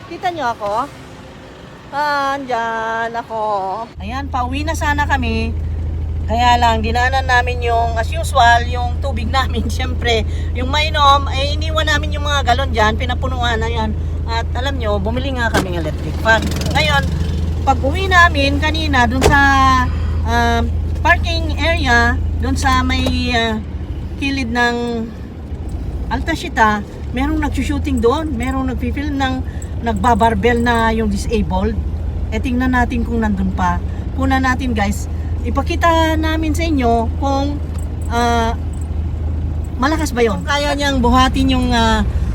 Kita nyo ako? Andyan ako. Ayan, pauwi na sana kami. Kaya lang, dinanan namin yung, as usual, yung tubig namin. Siyempre, yung mainom, ay iniwan namin yung mga galon dyan. Pinapunuan na yan. At alam nyo, bumili nga kami ng electric fan. Ngayon, pag uwi namin kanina, dun sa parking area, dun sa may kilid ng Altasita, merong nagsushooting doon. Merong nagpipil ng nagbabarbel na yung disabled. E tingnan natin kung nandun pa. Puna natin guys. Ipakita namin sa inyo kung malakas ba yun. Kung kaya niyang buhatin yung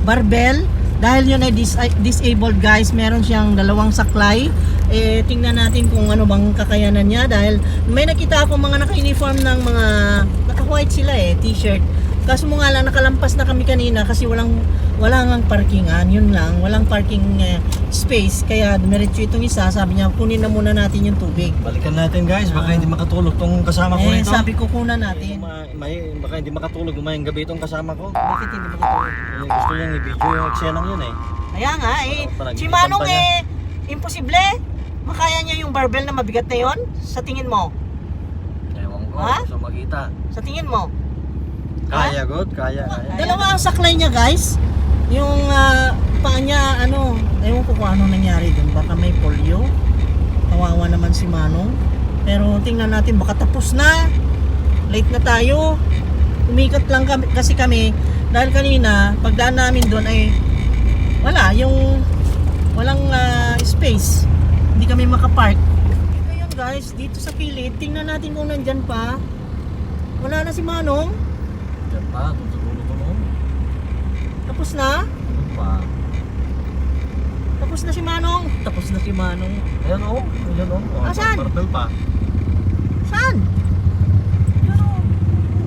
barbell. Dahil yun ay disabled guys. Meron siyang dalawang saklay. Eh, tingnan natin kung ano bang kakayanan niya. Dahil may nakita ako mga naka-uniform ng mga naka-white sila t-shirt. Kaso mo nga lang nakalampas na kami kanina kasi walang parkingan, yun lang, walang parking space. Kaya dumiretso itong isa, sabi niya kunin na muna natin yung tubig. Balikan natin guys, baka hindi makatulog tong kasama ko nito. Sabi ko kunan natin. Baka hindi makatulog umayang gabi itong kasama ko. Bakit hindi makatulog? Gusto niyang i-video yung eksenang yun Kaya nga si Manong imposible. Makaya niya yung barbell na mabigat na yun? Sa tingin mo? Ewan ko, Ha? gusto makita. Sa tingin mo? Kaya God, kaya. Dalawa ang saklay niya guys. Yung paa niya, ewan ko kung ano nangyari dun. Baka may polio. Kawawa naman si Manong. Pero tingnan natin, baka tapos na. Late na tayo. Umikot lang kasi kami. Dahil kanina, pagdaan namin doon ay walang space. Hindi kami makapark. Ngayon guys, dito sa kilid, tingnan natin kung nandyan pa. Wala na si Manong. Diyan pa, tutulog ko noon. Tapos na? Pa. Tapos na si Manong. Tapos na si Manong. Ayan o, ayan o. Asan? Barbell pa. Saan? Yan o.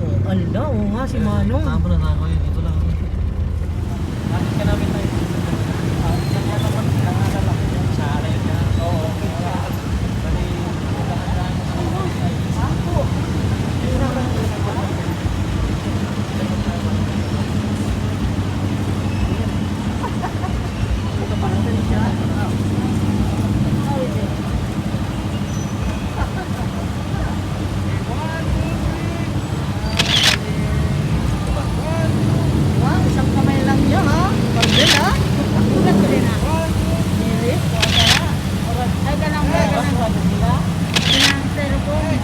Oh, ala, oo nga si Manong. Tama na ako yun, ito lang. Bakit ka namin tayo? Isang kamay lang niya ha. Barbel ha. Ulat ko rin ako. Ay, ganang ba? Ganang cellphone.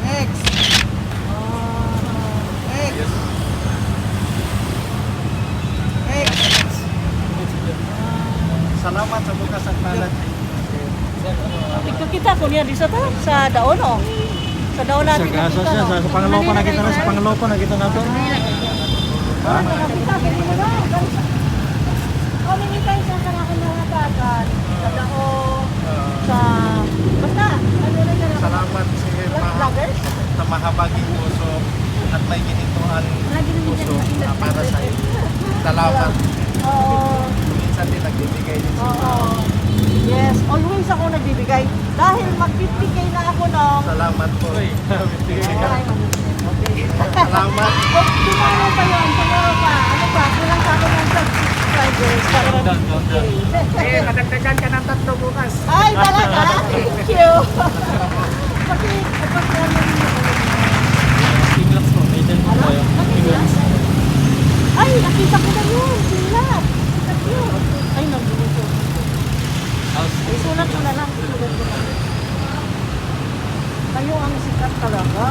X. X. Salamat sa bukas at palad. Kita ko niya di sa daon o. Sa daon natin Sa nakita, no? sa pangalaw pa nakita na, sa pangalaw pa nakita na to. Ha? Nakita, ganyan mo na. Kami ni tayo sa akin mga bagan. Sa daon. Basta, ano rin na. Salamat sa Vloggers? sa mahabaging puso at may ginintuan puso para sa iyo. Salamat. Oo. Minsan din nagbibigay din sa Oo. Yes, always ako nagbibigay. Dahil mag-50k na ako nung... Salamat po. Ay, Salamat. tomorrow pa yun, tomorrow pa. Ano pa, kulang sa ako ng subscribers. Kadagdagan ka ng 3 bukas. Ay, talaga? Thank you. Kasi, kapag Tinglax po, may din po kayo. ay, nakita ko na yun. Silat. Silat yun. Ay, nandito. Ay, sulat ko na lang. Sulat ko na lang. Kayo ang sikat talaga.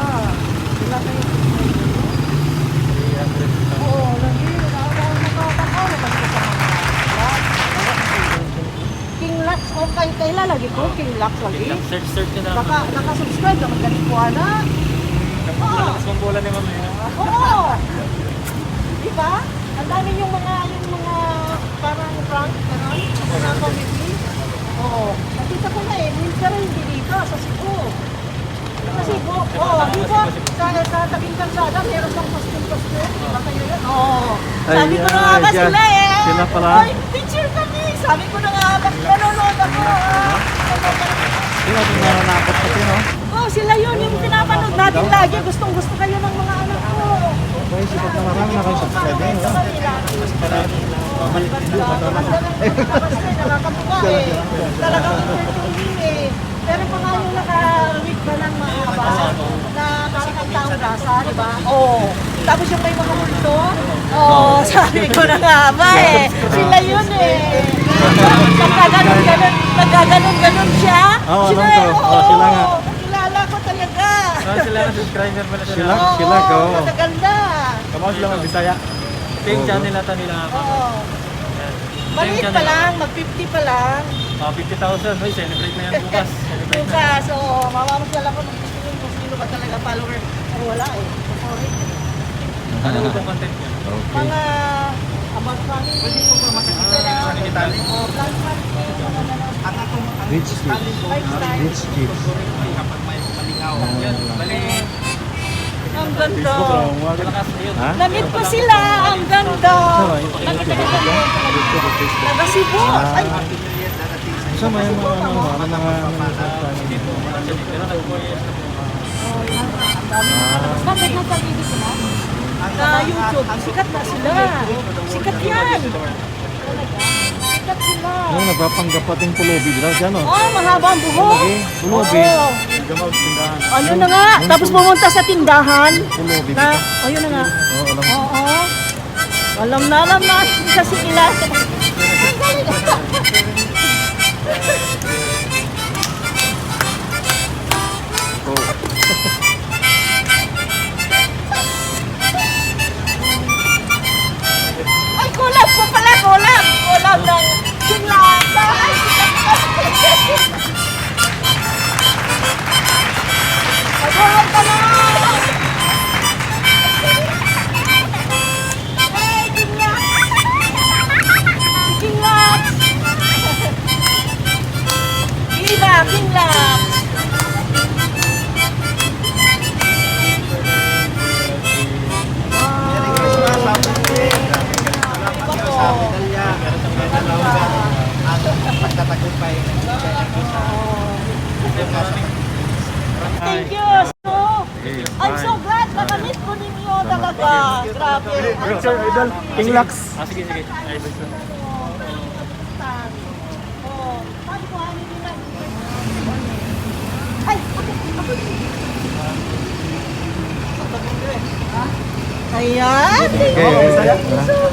Sila kayo. Oo, lagi. Nakakatawa naman ko sa mga King Lux. Okay, kailan lagi ko? King Lux lagi. Search nyo na. Nakasubscribe naman ganit ko, ana. Malakas mong bola ni Mami. Oo. Di ba? Ang dami yung mga parang prank, gano'n. Mga comedy. Oo. Nakita ko na pero hindi dito, sa Cebu. Sa Cebu. Oo, di ba? Sa tabing kalsada, meron pang costume. Di ba kayo yun? Oo. Sabi ko na nga ba sila Sila pala? Oy, picture kami. Sabi ko na nga ba, nanonood ako. Sino itong naranakot pati, no? Oh, sila yun yung pinapanood natin lagi. Gustong gusto kayo ng mga anak ko. sikat na marami na kayo subscribe eh. Nakakatuwa eh. Talagang entertaining eh. Pero pa nga yung naka-week ba ng mahaba na parang ang taong-gasa, di ba? Oo. Tapos yung may mga multo, oo, sabi ko na nga ba eh. Sila yun eh. Nagkaganon siya. Oo, Sila alam ko. Oo, sila nga. Kilala ko talaga. Sila na subscriber pala Sila, sila ko. Magaganda. Kamao sila mag-Bisaya. Ito yung channel natin nila. Oo. Maliit pa lang, mag-50 pa lang. 50,000. May celebrate na yan bukas. Bukas, oo. Mamamasal ako magtitingin kung sino ba talaga follower. Pero wala eh. Sorry. Ano na itong content niya? Okay. Mga about family. Pwede po ba makikita na? Plan family. Mga ganun. Rich kids. Lifestyle. Rich kids. Kapag may malingaw. Yan, bali. Ang ganda. Malakas na yun. Ha? Namit ko sila. Ang ganda. Taga Cebu. Ay, Sama yung mga Pero nag-4 years na po. bakit nasa video ko na? Sa YouTube. Sikat na sila. Sikat yan. Sikat sila. yung nagpapanggap pating pulubi dila dyan o. Oh, mahaba ang buhok. Pulubi. Oo. Gamaw tindahan. Ano na nga, tapos pumunta sa tindahan Pulubi. na, ayun na nga. Oo, alam mo. Oo. Alam na kasi ilan. Ay, kulab ko pala, kulab. Kulab ng sinlasa. Ay, mabuhay ka na! Hey, Kinglak! Kinglak! Viva, Kinglak! Pagtatagumpay. Thank you! So, I'm so glad na na-meet ko ninyo talaga. Grabe. Sir Idol, King Lux. Sige, sige. Ay, basta. Oh, paano ko ano nila? Ay, ako. Ayan. Okay, okay.